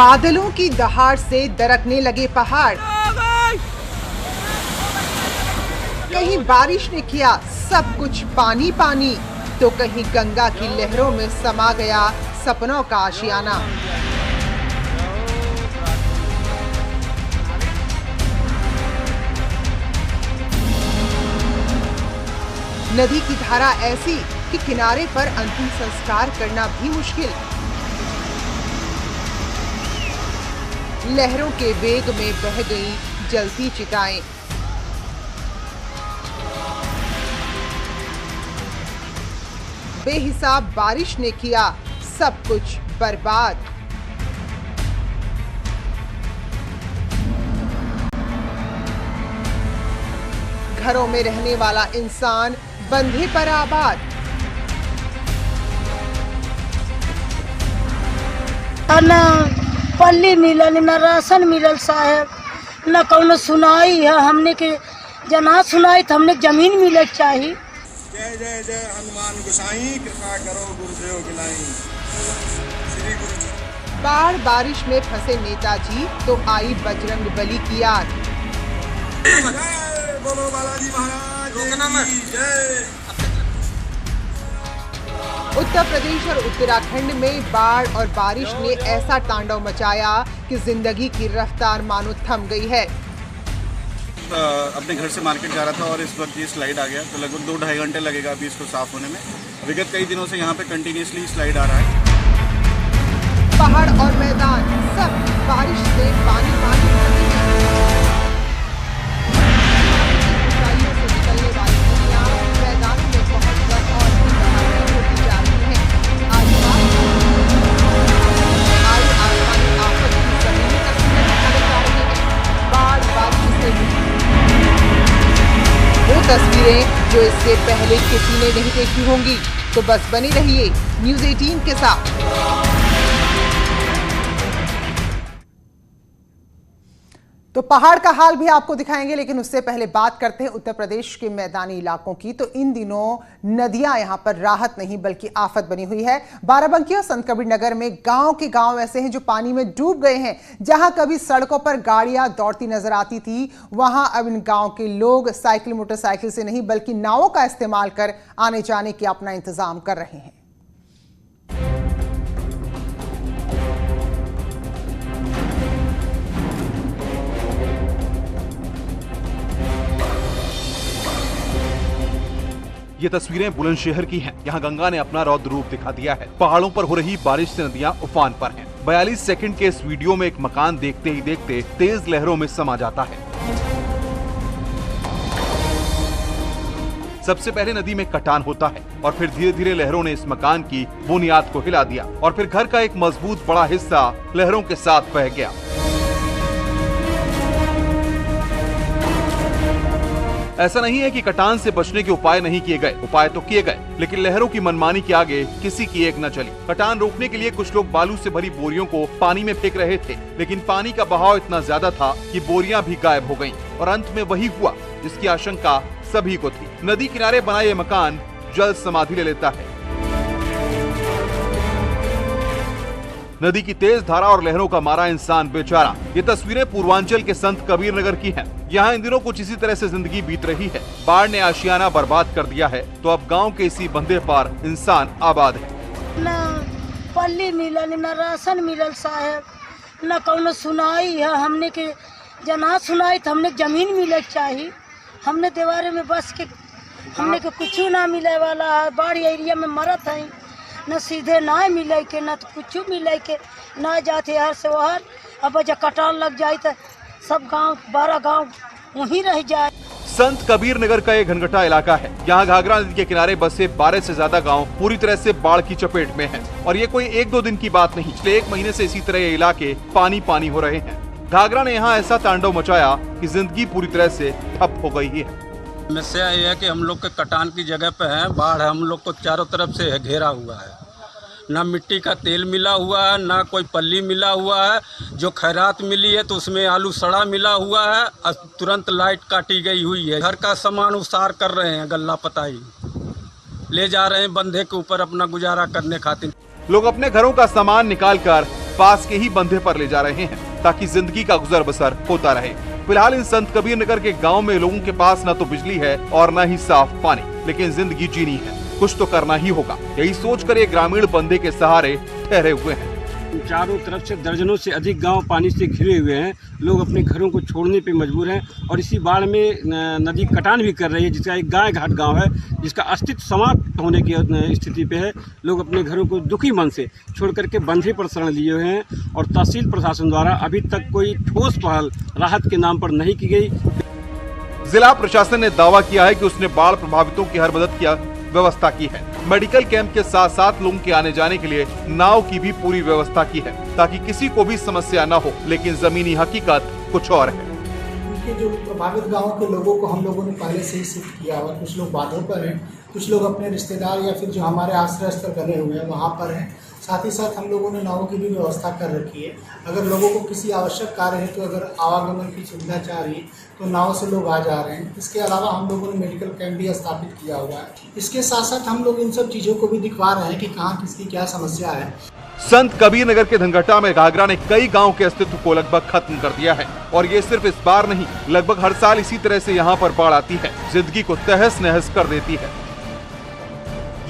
बादलों की दहाड़ से दरकने लगे पहाड़। कहीं बारिश ने किया सब कुछ पानी पानी, तो कहीं गंगा की लहरों में समा गया सपनों का आशियाना। नदी की धारा ऐसी कि किनारे पर अंतिम संस्कार करना भी मुश्किल। लहरों के वेग में बह गई जलती चिताएं। बेहिसाब बारिश ने किया सब कुछ बर्बाद। घरों में रहने वाला इंसान बंधे पर आबाद। न पल्ली मिलल न राशन मिलल साहब, न कौनो सुनाई है हमने के। जना सुनाई तो हमने जमीन मिले चाहिए। जय जय जय हनुमान गोसाई, कृपा करो गुरुदेव गिलाई। श्री गुरु। बाढ़ बारिश में फंसे नेताजी तो आई बजरंग बली की याद। बोलो बालाजी महाराज की जय। उत्तर प्रदेश और उत्तराखंड में बाढ़ और बारिश ने ऐसा तांडव मचाया कि जिंदगी की रफ्तार मानो थम गई है। अपने घर से मार्केट जा रहा था और इस वक्त ये स्लाइड आ गया, तो लगभग 2-2.5 घंटे लगेगा अभी इसको साफ होने में। विगत कई दिनों से यहाँ पे कंटिन्यूसली स्लाइड आ रहा है। पहाड़ और मैदान सब बारिश से पानी पानी हो गए हैं। ऊंचाइयों से निकलने वाली नदियां मैदानों में पहुंचकर और भी बहाव होती जा रही हैं। आज आई आसमानी आफत की जमीनी तस्वीरें दिखाने जा रही हैं। बाढ़ बारिश से वो तस्वीरें जो इससे पहले किसी ने नहीं देखी होंगी। तो बस बने रहिए न्यूज़ 18 के साथ। तो पहाड़ का हाल भी आपको दिखाएंगे, लेकिन उससे पहले बात करते हैं उत्तर प्रदेश के मैदानी इलाकों की। तो इन दिनों नदियां यहां पर राहत नहीं बल्कि आफत बनी हुई है। बाराबंकी और संत कबीर नगर में गांव के गांव ऐसे हैं जो पानी में डूब गए हैं। जहां कभी सड़कों पर गाड़ियां दौड़ती नजर आती थी, वहां अब इन गांव के लोग साइकिल मोटरसाइकिल से नहीं बल्कि नावों का इस्तेमाल कर आने जाने के अपना इंतजाम कर रहे हैं। ये तस्वीरें बुलंदशहर की हैं। यहाँ गंगा ने अपना रौद्र रूप दिखा दिया है। पहाड़ों पर हो रही बारिश से नदियाँ उफान पर हैं। 42 सेकंड के इस वीडियो में एक मकान देखते ही देखते तेज लहरों में समा जाता है। सबसे पहले नदी में कटान होता है और फिर धीरे धीरे लहरों ने इस मकान की बुनियाद को हिला दिया और फिर घर का एक मजबूत बड़ा हिस्सा लहरों के साथ बह गया। ऐसा नहीं है कि कटान से बचने के उपाय नहीं किए गए, उपाय तो किए गए, लेकिन लहरों की मनमानी के आगे किसी की एक न चली। कटान रोकने के लिए कुछ लोग बालू से भरी बोरियों को पानी में फेंक रहे थे, लेकिन पानी का बहाव इतना ज्यादा था कि बोरियां भी गायब हो गईं और अंत में वही हुआ जिसकी आशंका सभी को थी। नदी किनारे बना ये मकान जल समाधि ले लेता है। नदी की तेज धारा और लहरों का मारा इंसान बेचारा। ये तस्वीरें पूर्वांचल के संत कबीर नगर की हैं। यहाँ इन दिनों कुछ इसी तरह से जिंदगी बीत रही है। बाढ़ ने आशियाना बर्बाद कर दिया है, तो अब गांव के इसी बंदे पर इंसान आबाद है। न पल्ली मिलल न राशन मिलल साहब, न कौनो सुनाई है हमने के। जना सुनाई तो हमने जमीन मिले चाहिए। हमने दीवारे में बस के हमने के कुछ ना मिले वाला है। बाढ़ एरिया में मरत है, न सीधे ना मिले के न तो कुछ मिले के, ना जाते हर से वहर। अब जब कटान लग जाए तो सब गांव 12 गांव वहीं रह जाए। संत कबीर नगर का एक घनघटा इलाका है। यहाँ घाघरा नदी के किनारे बसे 12 से ज्यादा गांव पूरी तरह से बाढ़ की चपेट में हैं। और ये कोई 1-2 दिन की बात नहीं, पिछले 1 महीने से इसी तरह ये इलाके पानी पानी हो रहे हैं। घाघरा ने यहाँ ऐसा तांडव मचाया कि जिंदगी पूरी तरह से ठप हो गई है। समस्या ये है कि हम लोग के कटान की जगह पे है, बाढ़ हम लोग को चारों तरफ से घेरा हुआ है। ना मिट्टी का तेल मिला हुआ है, ना कोई पल्ली मिला हुआ है। जो खैरात मिली है तो उसमें आलू सड़ा मिला हुआ है और तुरंत लाइट काटी गई हुई है। घर का सामान उसार कर रहे हैं, गल्ला पताई ले जा रहे हैं बंधे के ऊपर अपना गुजारा करने खातिर। लोग अपने घरों का सामान निकालकर पास के ही बंधे पर ले जा रहे हैं ताकि जिंदगी का गुजर बसर होता रहे। फिलहाल इन संत कबीर नगर के गांव में लोगों के पास न तो बिजली है और न ही साफ पानी, लेकिन जिंदगी जीनी है, कुछ तो करना ही होगा। यही सोचकर ये ग्रामीण बंधे के सहारे ठहरे हुए हैं। चारों तरफ से दर्जनों से अधिक गांव पानी से घिरे हुए हैं। लोग अपने घरों को छोड़ने पे मजबूर हैं और इसी बाढ़ में नदी कटान भी कर रही है, जिसका एक गाय घाट गांव है, जिसका अस्तित्व समाप्त होने की स्थिति पे है। लोग अपने घरों को दुखी मन से छोड़ करके बंधे पर शरण लिए हुए हैं और तहसील प्रशासन द्वारा अभी तक कोई ठोस पहल राहत के नाम पर नहीं की गई। जिला प्रशासन ने दावा किया है कि उसने बाढ़ प्रभावितों की हर मदद की व्यवस्था की है। मेडिकल कैंप के साथ साथ लोगों के आने जाने के लिए नाव की भी पूरी व्यवस्था की है ताकि किसी को भी समस्या न हो, लेकिन जमीनी हकीकत कुछ और है। उनके जो प्रभावित गांवों के लोगों को हम लोगों ने पहले से ही शिफ्ट किया और कुछ लोग बांधों पर हैं, कुछ लोग अपने रिश्तेदार या फिर जो हमारे आश्रय स्थल बने हुए हैं वहाँ पर हैं। साथ ही साथ हम लोगों ने नावों की भी व्यवस्था कर रखी है। अगर लोगों को किसी आवश्यक कार्य है तो अगर आवागमन की सुविधा चाहिए तो नाव से लोग आ जा रहे हैं। इसके अलावा हम लोगों ने मेडिकल कैंप भी स्थापित किया हुआ है। इसके साथ साथ हम लोग इन सब चीज़ों को भी दिखवा रहे हैं कि कहाँ किसकी क्या समस्या है। संत कबीर नगर के धनघटा में घाघरा ने कई गांव के अस्तित्व को लगभग खत्म कर दिया है और ये सिर्फ इस बार नहीं, लगभग हर साल इसी तरह से यहाँ पर बाढ़ आती है, जिंदगी को तहस नहस कर देती है।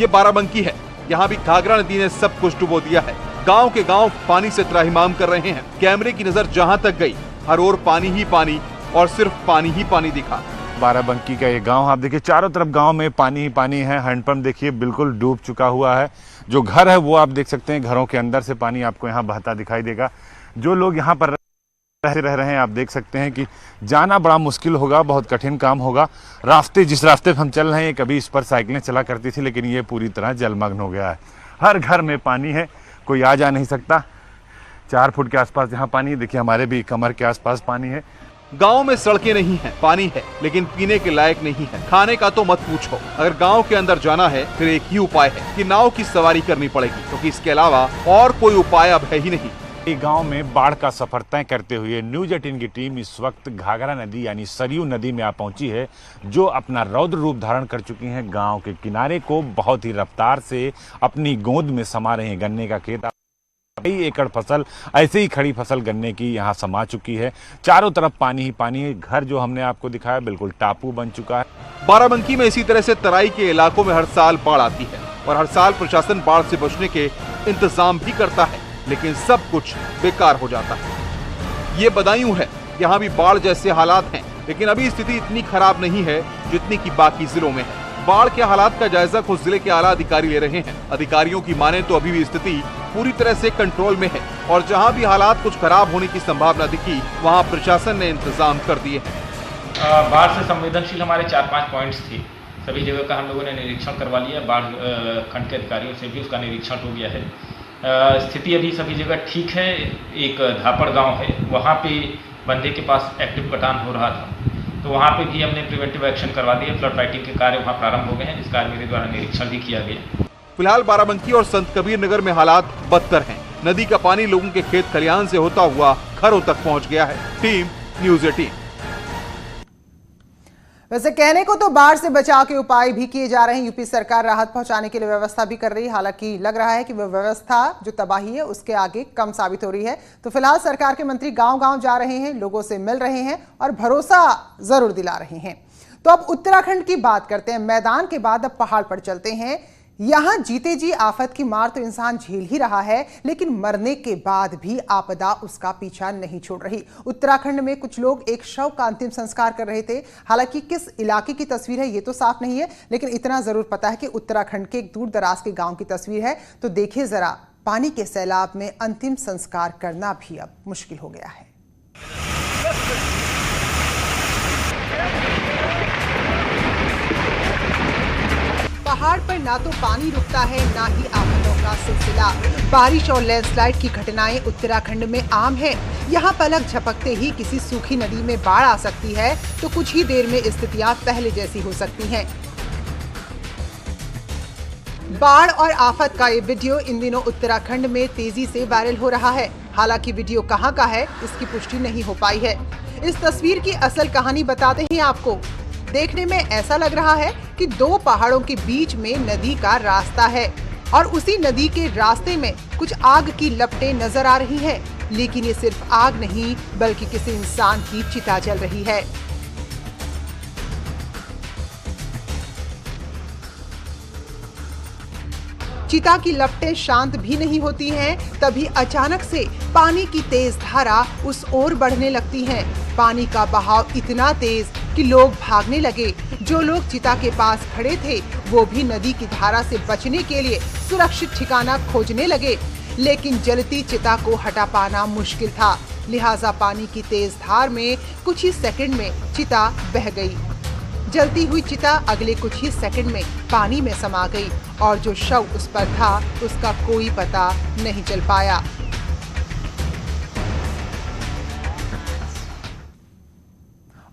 ये बाराबंकी है, यहाँ भी घाघरा नदी ने सब कुछ डुबो दिया है। गांव के गांव पानी से त्राहिमाम कर रहे हैं। कैमरे की नजर जहां तक गई, हर ओर पानी ही पानी और सिर्फ पानी ही पानी दिखा। बाराबंकी का ये गांव आप देखिए, चारों तरफ गांव में पानी ही पानी है। हैंडपंप देखिए बिल्कुल डूब चुका हुआ है। जो घर है वो आप देख सकते हैं, घरों के अंदर से पानी आपको यहाँ बहता दिखाई देगा। जो लोग यहाँ पर रह रहे हैं आप देख सकते हैं कि जाना बड़ा मुश्किल होगा, बहुत कठिन काम होगा। रास्ते जिस रास्ते पर हम चल रहे हैं, कभी इस पर साइकिलें चला करती थी, लेकिन ये पूरी तरह जलमग्न हो गया है। हर घर में पानी है, कोई आ जा नहीं सकता। 4 फुट के आसपास यहाँ पानी, देखिए हमारे भी कमर के आसपास पानी है। गांव में सड़कें नहीं हैं, पानी है, लेकिन पीने के लायक नहीं है। खाने का तो मत पूछो। अगर गांव के अंदर जाना है फिर एक ही उपाय है कि नाव की सवारी करनी पड़ेगी, क्योंकि इसके अलावा और कोई उपाय अब है ही नहीं। गांव में बाढ़ का सफर तय करते हुए न्यूज 18 की टीम इस वक्त घाघरा नदी यानी सरयू नदी में आ पहुंची है, जो अपना रौद्र रूप धारण कर चुकी है। गांव के किनारे को बहुत ही रफ्तार से अपनी गोद में समा रहे हैं। गन्ने का खेत, कई एकड़ फसल ऐसे ही खड़ी फसल गन्ने की यहाँ समा चुकी है। चारों तरफ पानी ही पानी है। घर जो हमने आपको दिखाया बिल्कुल टापू बन चुका है। बाराबंकी में इसी तरह से तराई के इलाकों में हर साल बाढ़ आती है और हर साल प्रशासन बाढ़ से बचने के इंतजाम भी करता है, लेकिन सब कुछ बेकार हो जाता है। ये बदायूं है, यहाँ भी बाढ़ जैसे हालात हैं, लेकिन अभी स्थिति इतनी खराब नहीं है जितनी की बाकी जिलों में है। बाढ़ के हालात का जायजा खुद जिले के आला अधिकारी ले रहे हैं। अधिकारियों की माने तो अभी भी स्थिति पूरी तरह से कंट्रोल में है और जहाँ भी हालात कुछ खराब होने की संभावना दिखी, वहाँ प्रशासन ने इंतजाम कर दिए हैं। बाढ़ से संवेदनशील हमारे 4-5 पॉइंट्स थे, सभी जगह का हम लोगों ने निरीक्षण करवा लिया। बाढ़ खंड के अधिकारियों से भी उसका निरीक्षण हो गया है। स्थिति अभी सभी जगह ठीक है। एक धापड़ गांव है, वहाँ पे बंदे के पास एक्टिव कटान हो रहा था, तो वहाँ पे भी हमने प्रिवेंटिव एक्शन करवा दिए। फ्लड फाइटिंग के कार्य वहाँ प्रारंभ हो गए हैं, जिसका मेरे द्वारा निरीक्षण भी किया गया। फिलहाल बाराबंकी और संत कबीर नगर में हालात बदतर हैं। नदी का पानी लोगों के खेत खलिहान से होता हुआ घरों तक पहुंच गया है। Team news 18। वैसे कहने को तो बाढ़ से बचाव के उपाय भी किए जा रहे हैं। यूपी सरकार राहत पहुंचाने के लिए व्यवस्था भी कर रही है। हालांकि लग रहा है कि वह व्यवस्था जो तबाही है उसके आगे कम साबित हो रही है। तो फिलहाल सरकार के मंत्री गांव-गांव जा रहे हैं, लोगों से मिल रहे हैं और भरोसा जरूर दिला रहे हैं। तो अब उत्तराखंड की बात करते हैं। मैदान के बाद अब पहाड़ पर चलते हैं। यहां जीते जी आफत की मार तो इंसान झेल ही रहा है, लेकिन मरने के बाद भी आपदा उसका पीछा नहीं छोड़ रही। उत्तराखंड में कुछ लोग एक शव का अंतिम संस्कार कर रहे थे। हालांकि किस इलाके की तस्वीर है ये तो साफ नहीं है, लेकिन इतना जरूर पता है कि उत्तराखंड के एक दूर दराज के गांव की तस्वीर है। तो देखिए जरा, पानी के सैलाब में अंतिम संस्कार करना भी अब मुश्किल हो गया है। पहाड़ पर ना तो पानी रुकता है, ना ही आफतों का सिलसिला। बारिश और लैंडस्लाइड की घटनाएं उत्तराखंड में आम है। यहाँ पलक झपकते ही किसी सूखी नदी में बाढ़ आ सकती है, तो कुछ ही देर में स्थितियां पहले जैसी हो सकती हैं। बाढ़ और आफत का ये वीडियो इन दिनों उत्तराखंड में तेजी से वायरल हो रहा है। हालांकि वीडियो कहां का है इसकी पुष्टि नहीं हो पाई है। इस तस्वीर की असल कहानी बताते हैं आपको। देखने में ऐसा लग रहा है कि दो पहाड़ों के बीच में नदी का रास्ता है। और उसी नदी के रास्ते में कुछ आग की लपटें नजर आ रही हैं, लेकिन ये सिर्फ आग नहीं बल्कि किसी इंसान की चिता जल रही है। चिता की लपटें शांत भी नहीं होती हैं, तभी अचानक से पानी की तेज धारा उस ओर बढ़ने लगती है। पानी का बहाव इतना तेज कि लोग भागने लगे। जो लोग चिता के पास खड़े थे वो भी नदी की धारा से बचने के लिए सुरक्षित ठिकाना खोजने लगे, लेकिन जलती चिता को हटा पाना मुश्किल था। लिहाजा पानी की तेज धार में कुछ ही सेकंड में चिता बह गई। जलती हुई चिता अगले कुछ ही सेकंड में पानी में समा गई और जो शव उस पर था उसका कोई पता नहीं चल पाया।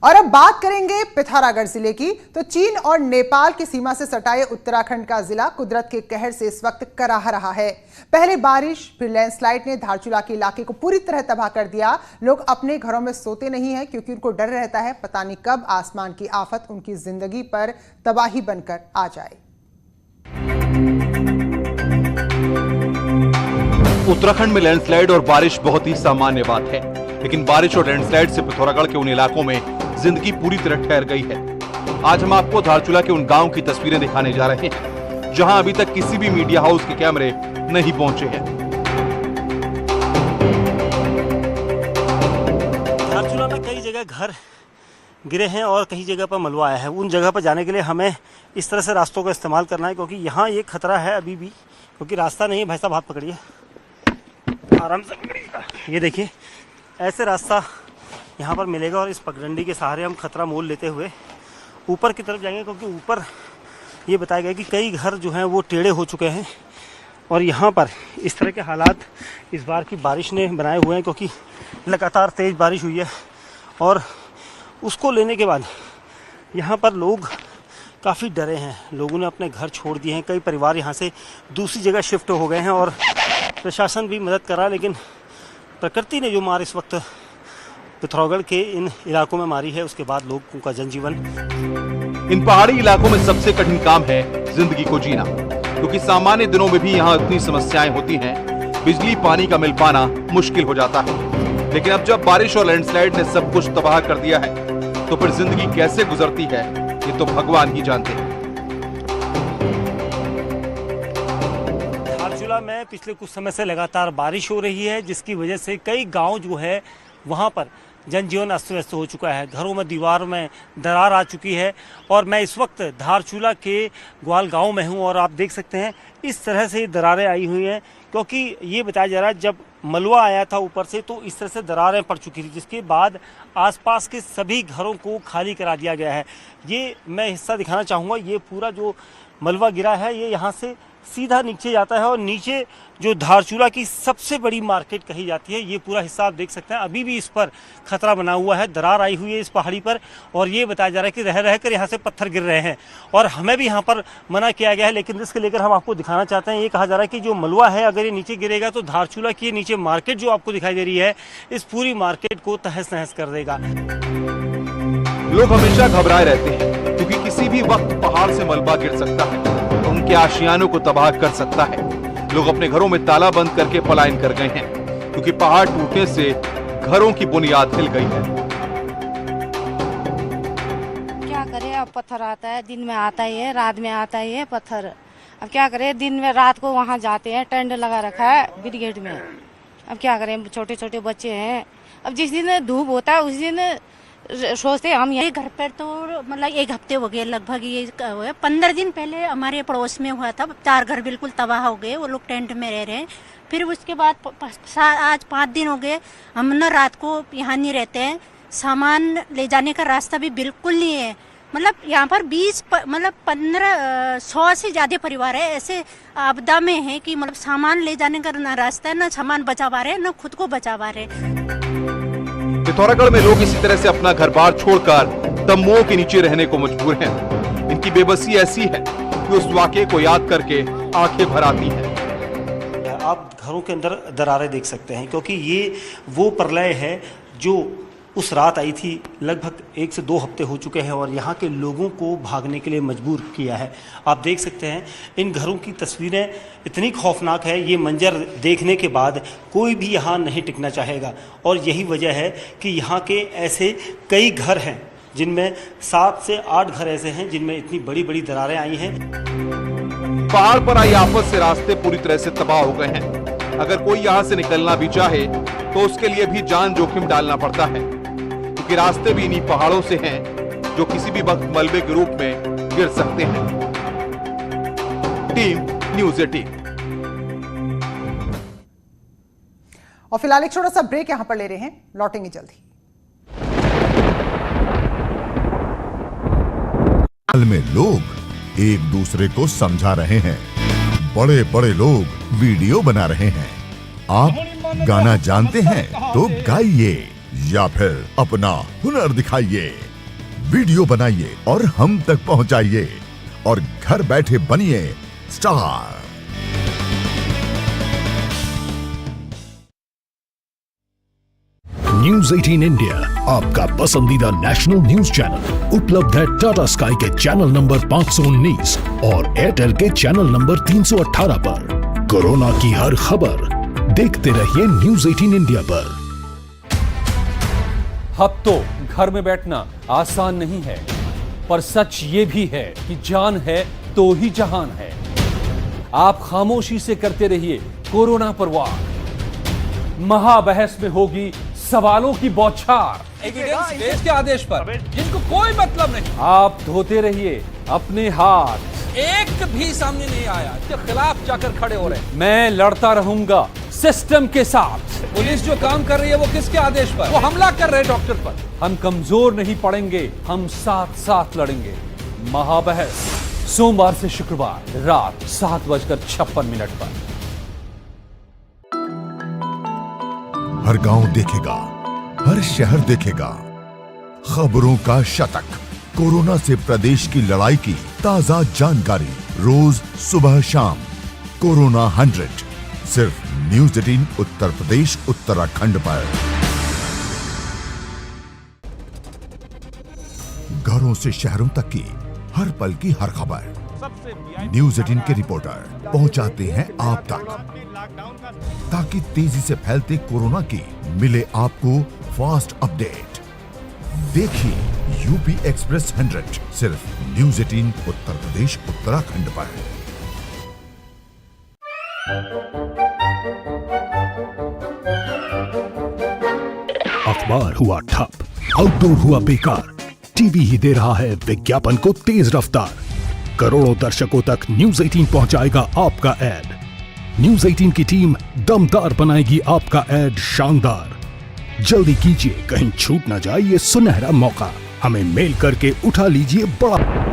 और अब बात करेंगे पिथौरागढ़ जिले की। तो चीन और नेपाल की सीमा से सटा ये उत्तराखंड का जिला कुदरत के कहर से इस वक्त कराह रहा है। पहले बारिश फिर लैंडस्लाइड ने धारचूला के इलाके को पूरी तरह तबाह कर दिया। लोग अपने घरों में सोते नहीं हैं क्योंकि उनको डर रहता है पता नहीं कब आसमान की आफत उनकी जिंदगी पर तबाही बनकर आ जाए। उत्तराखंड में लैंडस्लाइड और बारिश बहुत ही सामान्य बात है, लेकिन बारिश और लैंडस्लाइड से पिथौरागढ़ के उन इलाकों में जिंदगी पूरी तरह ठहर गई है। आज हम आपको धारचूला के उन गांव की तस्वीरें दिखाने जा रहे हैं जहां अभी तक किसी भी मीडिया हाउस के कैमरे नहीं पहुंचे हैं। धारचूला में कई जगह घर गिरे हैं और कई जगह पर मलबा आया है। उन जगह पर जाने के लिए हमें इस तरह से रास्तों का इस्तेमाल करना है क्योंकि यहाँ ये खतरा है अभी भी, क्योंकि रास्ता नहीं है। भाई साहब हाथ पकड़िए, आराम से। ये देखिए ऐसे रास्ता यहाँ पर मिलेगा और इस पगडंडी के सहारे हम खतरा मोल लेते हुए ऊपर की तरफ जाएंगे, क्योंकि ऊपर ये बताया गया कि कई घर जो हैं वो टेढ़े हो चुके हैं और यहाँ पर इस तरह के हालात इस बार की बारिश ने बनाए हुए हैं, क्योंकि लगातार तेज़ बारिश हुई है और उसको लेने के बाद यहाँ पर लोग काफ़ी डरे हैं। लोगों ने अपने घर छोड़ दिए हैं, कई परिवार यहाँ से दूसरी जगह शिफ्ट हो गए हैं और प्रशासन भी मदद कर रहा है, लेकिन प्रकृति ने जो मार इस वक्त पिथौरागढ़ के इन इलाकों में मारी है उसके बाद लोगों का जनजीवन। इन पहाड़ी इलाकों में सबसे कठिन काम है जिंदगी को जीना, क्योंकि सामान्य दिनों में भी यहाँ इतनी समस्याएं होती हैं, बिजली पानी का मिल पाना मुश्किल हो जाता है। लेकिन अब जब बारिश और लैंडस्लाइड ने सब कुछ तबाह कर दिया है तो फिर जिंदगी कैसे गुजरती है ये तो भगवान ही जानते हैं। धारचूला में पिछले कुछ समय से लगातार बारिश हो रही है, जिसकी वजह से कई गांव जो है वहां पर जनजीवन अस्त व्यस्त हो चुका है। घरों में दीवार में दरार आ चुकी है और मैं इस वक्त धारचूला के ग्वाल गांव में हूं और आप देख सकते हैं इस तरह से दरारें आई हुई हैं, क्योंकि ये बताया जा रहा है जब मलबा आया था ऊपर से तो इस तरह से दरारें पड़ चुकी थी, जिसके बाद आसपास के सभी घरों को खाली करा दिया गया है। ये मैं हिस्सा दिखाना चाहूँगा। ये पूरा जो मलबा गिरा है ये यहाँ से सीधा नीचे जाता है और नीचे जो धारचूला की सबसे बड़ी मार्केट कही जाती है ये पूरा हिस्सा आप देख सकते हैं। अभी भी इस पर खतरा बना हुआ है, दरार आई हुई है इस पहाड़ी पर और ये बताया जा रहा है कि रह रहकर यहाँ से पत्थर गिर रहे हैं और हमें भी यहाँ पर मना किया गया है, लेकिन रिस्क लेकर हम आपको दिखाना चाहते हैं। ये कहा जा रहा है कि जो मलबा है अगर ये नीचे गिरेगा तो धारचूला की नीचे मार्केट जो आपको दिखाई दे रही है इस पूरी मार्केट को तहस नहस कर देगा। लोग हमेशा घबराए रहते हैं क्योंकि किसी भी वक्त पहाड़ से मलबा गिर सकता है, उनके आशियानों को तबाह कर सकता है। लोग अपने घरों में ताला बंद करके पलायन कर गए हैं क्योंकि पहाड़ टूटने से घरों की बुनियाद हिल गई है। क्या करें, अब पत्थर आता है, दिन में आता ही है, रात में आता ही है पत्थर। अब क्या करें, दिन में रात को वहाँ जाते हैं, टेंट लगा रखा है ब्रिगेड में। अब क्या करें, छोटे छोटे बच्चे हैं। अब जिस दिन धूप होता है उस दिन सोचते हम यही घर पर तो मतलब एक हफ्ते हो गए लगभग। ये 15 दिन पहले हमारे पड़ोस में हुआ था, 4 घर बिल्कुल तबाह हो गए, वो लोग टेंट में रह रहे हैं। फिर उसके बाद आज 5 दिन हो गए हम ना रात को यहाँ नहीं रहते हैं। सामान ले जाने का रास्ता भी बिल्कुल नहीं है। मतलब यहाँ पर 1500 से ज़्यादा परिवार है ऐसे आपदा में है कि मतलब सामान ले जाने का ना रास्ता है, ना सामान बचा पा रहे, ना खुद को बचा पा रहे। पिथौरागढ़ में लोग इसी तरह से अपना घर बार छोड़कर तम्बुओं के नीचे रहने को मजबूर हैं। इनकी बेबसी ऐसी है कि उस वाकये को याद करके आंखें भर आती हैं। आप घरों के अंदर दरारें देख सकते हैं क्योंकि ये वो प्रलय है जो उस रात आई थी। लगभग 1 से 2 हफ्ते हो चुके हैं और यहाँ के लोगों को भागने के लिए मजबूर किया है। आप देख सकते हैं इन घरों की तस्वीरें इतनी खौफनाक है, ये मंजर देखने के बाद कोई भी यहाँ नहीं टिकना चाहेगा। और यही वजह है कि यहाँ के ऐसे कई घर हैं जिनमें 7 से 8 घर ऐसे हैं जिनमें इतनी बड़ी बड़ी दरारें आई हैं। पहाड़ पर आई आफत से रास्ते पूरी तरह से तबाह हो गए हैं। अगर कोई यहाँ से निकलना भी चाहे तो उसके लिए भी जान जोखिम डालना पड़ता है, क्योंकि रास्ते भी इन्हीं पहाड़ों से हैं जो किसी भी वक्त मलबे के रूप में गिर सकते हैं। Team news 18। और फिलहाल एक छोटा सा ब्रेक यहां पर ले रहे हैं, लौटेंगे जल्दी। हाल में लोग एक दूसरे को समझा रहे हैं, बड़े बड़े लोग वीडियो बना रहे हैं। आप गाना जानते हैं तो गाइए या फिर अपना हुनर दिखाइए, वीडियो बनाइए और हम तक पहुंचाइए और घर बैठे बनिए स्टार। न्यूज़ 18 इंडिया आपका पसंदीदा नेशनल न्यूज चैनल उपलब्ध है टाटा स्काई के चैनल नंबर 519 और एयरटेल के चैनल नंबर 318 पर। कोरोना की हर खबर देखते रहिए न्यूज़ 18 इंडिया पर। अब तो घर में बैठना आसान नहीं है, पर सच ये भी है कि जान है तो ही जहान है। आप खामोशी से करते रहिए कोरोना पर वार। महाबहस में होगी सवालों की बौछार एविडेंस देश के आदेश पर, जिनको कोई मतलब नहीं। आप धोते रहिए अपने हाथ, एक भी सामने नहीं आया इसके खिलाफ जाकर खड़े हो रहे। मैं लड़ता रहूंगा सिस्टम के साथ। पुलिस जो काम कर रही है वो किसके आदेश पर? वो हमला कर रहे डॉक्टर पर। हम कमजोर नहीं पड़ेंगे, हम साथ साथ लड़ेंगे। महाबहस सोमवार से शुक्रवार रात 7:56 पर। हर गांव देखेगा, हर शहर देखेगा खबरों का शतक, कोरोना से प्रदेश की लड़ाई की ताजा जानकारी रोज सुबह शाम। कोरोना 100 सिर्फ न्यूज़ 18 उत्तर प्रदेश उत्तराखंड पर। घरों से शहरों तक की हर पल की हर खबर न्यूज़ 18 के रिपोर्टर पहुंचाते हैं आप तक, ताकि तेजी से फैलते कोरोना की मिले आपको फास्ट अपडेट। देखिए यूपी एक्सप्रेस 100 सिर्फ न्यूज़ 18 उत्तर प्रदेश उत्तराखंड पर। अखबार हुआ ठप, आउटडोर हुआ बेकार, टीवी ही दे रहा है विज्ञापन को तेज रफ्तार। करोड़ों दर्शकों तक न्यूज़ 18 पहुंचाएगा आपका ऐड। न्यूज़ 18 की टीम दमदार बनाएगी आपका ऐड शानदार। जल्दी कीजिए, कहीं छूट ना जाए ये सुनहरा मौका। हमें मेल करके उठा लीजिए बड़ा।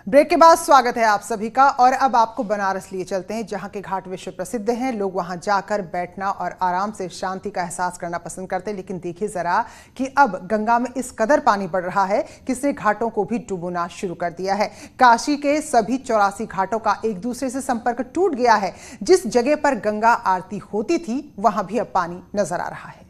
ब्रेक के बाद स्वागत है आप सभी का। और अब आपको बनारस लिए चलते हैं, जहां के घाट विश्व प्रसिद्ध हैं। लोग वहां जाकर बैठना और आराम से शांति का एहसास करना पसंद करते हैं। लेकिन देखिए जरा कि अब गंगा में इस कदर पानी बढ़ रहा है कि इसने घाटों को भी डुबोना शुरू कर दिया है। काशी के सभी 84 घाटों का एक दूसरे से संपर्क टूट गया है। जिस जगह पर गंगा आरती होती थी वहां भी अब पानी नजर आ रहा है।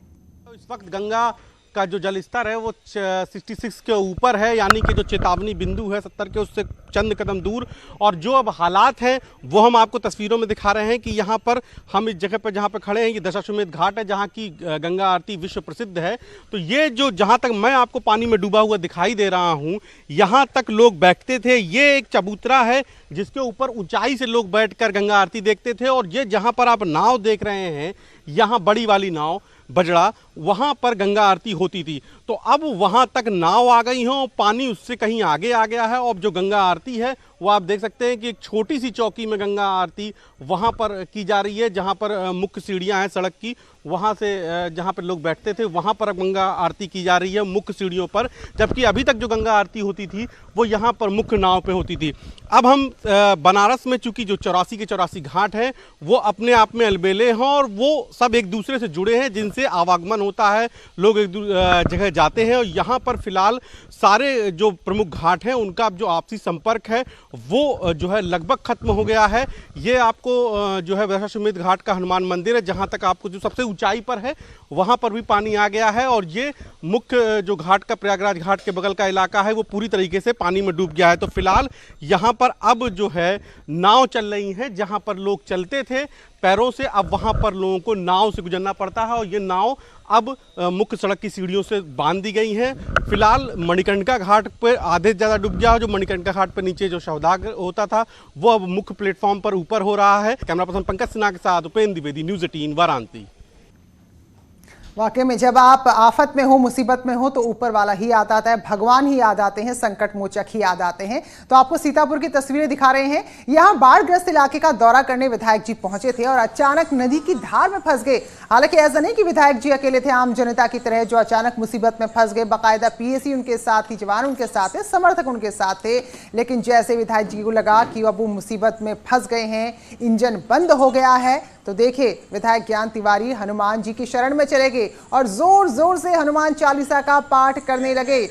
इस वक्त गंगा का जो जल स्तर है वो 66 के ऊपर है, यानी कि जो चेतावनी बिंदु है 70 के उससे चंद कदम दूर। और जो अब हालात हैं वो हम आपको तस्वीरों में दिखा रहे हैं कि यहाँ पर हम इस जगह पर जहाँ पर खड़े हैं ये दशाश्वमेध घाट है, जहाँ की गंगा आरती विश्व प्रसिद्ध है। तो ये जो जहाँ तक मैं आपको पानी में डूबा हुआ दिखाई दे रहा हूँ, यहाँ तक लोग बैठते थे। ये एक चबूतरा है जिसके ऊपर ऊंचाई से लोग बैठकर गंगा आरती देखते थे। और ये जहाँ पर आप नाव देख रहे हैं, यहाँ बड़ी वाली नाव बजड़ा, वहाँ पर गंगा आरती होती थी। तो अब वहाँ तक नाव आ गई हैं और पानी उससे कहीं आगे आ गया है। और जो गंगा आरती है वो आप देख सकते हैं कि एक छोटी सी चौकी में गंगा आरती वहाँ पर की जा रही है, जहाँ पर मुख्य सीढ़ियाँ हैं सड़क की, वहाँ से जहाँ पर लोग बैठते थे वहाँ पर गंगा आरती की जा रही है मुख्य सीढ़ियों पर। जबकि अभी तक जो गंगा आरती होती थी वो यहाँ पर मुख्य नाव पे होती थी। अब हम बनारस में चूँकि जो 84 के 84 घाट हैं वो अपने आप में अलबेले हैं और वो सब एक दूसरे से जुड़े हैं, जिनसे आवागमन होता है, लोग एक जगह जाते हैं। और यहाँ पर फिलहाल सारे जो प्रमुख घाट हैं उनका जो आपसी संपर्क संपर्क है वो जो है लगभग खत्म हो गया है। ये आपको जो है दशाश्वमेध घाट का हनुमान मंदिर है, जहाँ तक आपको जो सबसे ऊंचाई पर है वहाँ पर भी पानी आ गया है। और ये मुख्य जो घाट का प्रयागराज घाट के बगल का इलाका है वो पूरी तरीके से पानी में डूब गया है। तो फिलहाल यहाँ पर अब जो है नाव चल रही हैं, जहाँ पर लोग चलते थे पैरों से, अब वहाँ पर लोगों को नाव से गुजरना पड़ता है। और ये नाव अब मुख्य सड़क की सीढ़ियों से बांध दी गई हैं। फिलहाल मणिकर्णिका घाट पर आधे से ज़्यादा डूब गया है। जो मणिकर्णिका घाट पर नीचे जो शवदाह होता था वो अब मुख्य प्लेटफॉर्म पर ऊपर हो रहा है। कैमरा पर्सन पंकज सिन्हा के साथ उपेंद्र द्विवेदी, न्यूज़ 18 वाराणसी। वाकई में जब आप आफत में हो, मुसीबत में हो, तो ऊपर वाला ही याद आता है, भगवान ही याद आते हैं, संकट मोचक ही याद आते हैं। तो आपको सीतापुर की तस्वीरें दिखा रहे हैं। यहां बाढ़ग्रस्त इलाके का दौरा करने विधायक जी पहुंचे थे और अचानक नदी की धार में फंस गए। हालांकि ऐसा नहीं कि विधायक जी अकेले थे, आम जनता की तरह जो अचानक मुसीबत में फंस गए। बाकायदा पीएसी उनके साथ थी, जवान उनके साथ थे, समर्थक उनके साथ थे। लेकिन जैसे विधायक जी को लगा कि अब वो मुसीबत में फंस गए हैं, इंजन बंद हो गया है, तो देखिए विधायक ज्ञान तिवारी हनुमान जी की शरण में चले गए और जोर जोर से हनुमान चालीसा का पाठ करने लगे।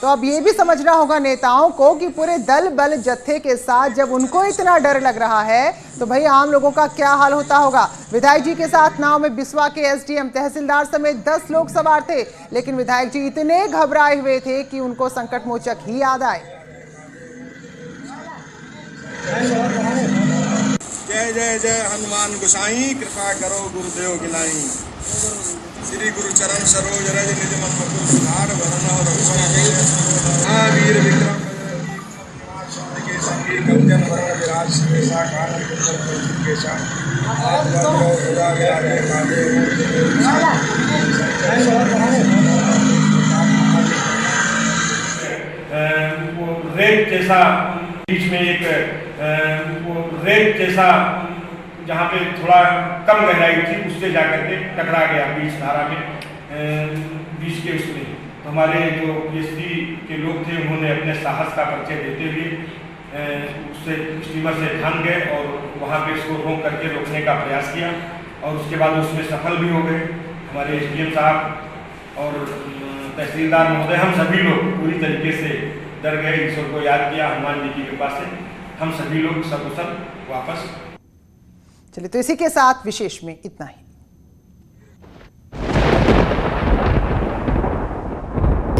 तो अब ये भी समझना होगा नेताओं को कि पूरे दल बल जत्थे के साथ जब उनको इतना डर लग रहा है तो भाई आम लोगों का क्या हाल होता होगा। विधायक जी के साथ नाव में बिस्वा के एसडीएम, तहसीलदार समेत 10 लोग सवार थे, लेकिन विधायक जी इतने घबराए हुए थे कि उनको संकट मोचक ही याद आए। जय जय जय हनुमान गोसाई, कृपा करो गुरुदेव गिलाई। श्री गुरु चरण सरोज रज निज मन मुकुर सुधार वरण और महावीर विक्रम के संगी कंचन वरण विराज सुबेसा कानन कुंडल के साथ हाथ वज्र उड़ा विराजे कांधे वो रेत जैसा बीच में एक वो रेत जैसा जहाँ पे थोड़ा कम गहराई थी उससे जाकर के टकरा गया बीच धारा में, बीच के उसमें। तो हमारे जो पीएसडी के लोग थे उन्होंने अपने साहस का परिचय देते हुए उससे स्टीमर से ढंग गए और वहाँ पे इसको रोक करके रोकने का प्रयास किया और उसके बाद उसमें सफल भी हो गए। हमारे एसडीएम साहब और तहसीलदार महोदय, हम सभी लोग पूरी तरीके से डर गए, ईश्वर को याद किया, हनुमान जी की कृपा से हम सभी लोग सब वापस। चलिए, तो इसी के साथ विशेष में इतना ही।